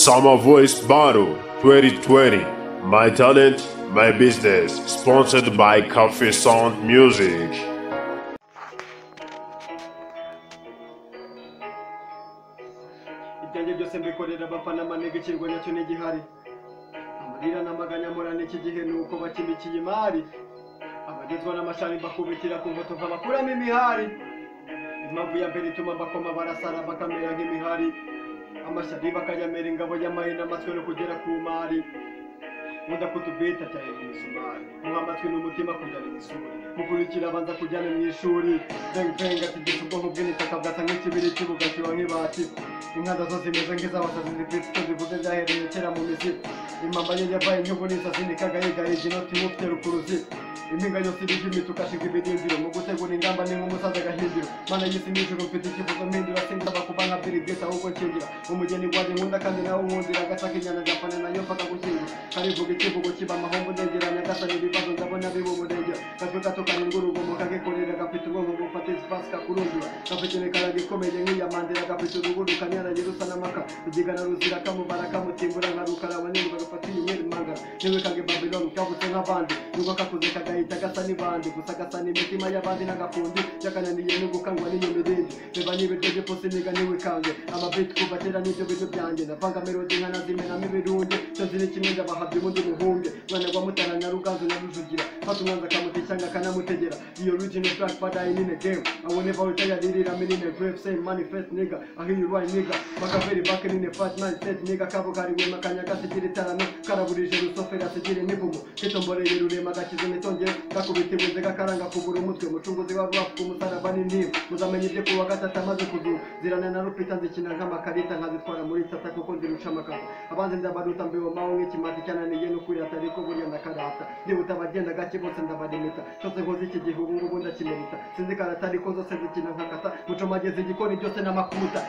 Summer Voice Battle 2020. My talent, my business. Sponsored by Coffee Sound Music. Ibyanjye byose mbikorera abafana manege kirwanya cyo n'igihari. Amarira n'amaganya murana iki gihe nuko bakimikiye imari. Abagezwa n'amashari bakubitira ku ngoto bakuramo imihari. Impamvu ya mbere ituma bakoma barasara bakamera nk'imihari. Amashari bakayamera ingabo y'amahina amatwe no kugera ku mari. Muda kutubita cyane ku misumari. Muha amatwi n'umutima kujyana igisuri. Mukurikira abanza kujyana mu ishuri. Benga tigisa ubwonko bw'initaka bwasa nk'ikibiri kibugashyuha nk'ibati. Inkanda zose zimeze nk'iz'abasazi zifite icyo zivuze byahereye kera mu mizi. Impamba ye yabaye inyungu n'isazi nikagayigaye ginoti mufite rukuruzi. Impinga yose irije imituka ashinga ibidindiro mu gutegura ingamba ni nk'umusaza agahindiro. Mana y'isi n'ijuru mfite ikivuzo mpindura singaba kuba nka Bill Gates ahubwo nkingira. Umugeni wanjye nkunda kandi nawe unkundira agashaka inyana gapana nayo mfata gukingira. Karivuga ikivugo kiba amahombo ndegeranya gasana ibibazo ndabona biba umurenge. Gatwe gato karindwa urugomo kagikorera gafite ubwonko bufata isipasi kakurundura. Gafite imikara gikomeye nk'iyamandira gafite urugudu kanyaraye rusa n'amaka. Rugigana ruzira kamubara kamutimbura nka rukaraba n'ingo gafatiye imyeri mangara. Niwe kage Babylon kavutse nk'abandi. Nubwo kakuze kagahita gasa n'ibandi. Gusa gasa n'imitima y'abandi n'agafundi. Yakananiye n'ugukangwa n'iyo mirindi. Reba n'ibiryo by'ipusi niga niwe kange. Amabiti kuva kera n'ibyo biryo byanjye. Ndavanga melodi nkanazimenamo ibirunge. Cyo ziri kimwe ndabahabye ubundi muhunge. Mwana wa Mutara na Ruganzu na Rujugira. Fata umwanzi akamuta cyangwa akanamutegera. The original black father in a game. I will never retire dirira I'm in a grave same manifest nigga. I hear you right nigga. Makaveri back in a fat man set nigga. Kabukari we makanya gasigiri tarano. Karaburije rusofera sigiri nibumo. Kitombore yerurema gakize nitongera. Gakubite buze gakaranga kubura umutwe. Mucunguzi wa rap kumusaraba n'intimba. Muzamenye ibyo kuwa gatatu amaze kuzu. Zirana na Rupita nzikina nk'amakarita nkazitwara muri tata kuko ndiruca amakaro. Abanze ndabaruta mbeho mawo nk'ikimati cyananiye n'ukuri atari ko buriya ndakarata. Ndibuta abagenda gake bose ndabarimita. Cyose nkoze iki gihe ubu ngubu ndakimerita. Sinzi karatari ko zose zikina nkakata. Muco mageze igikoni byose n'amakuta.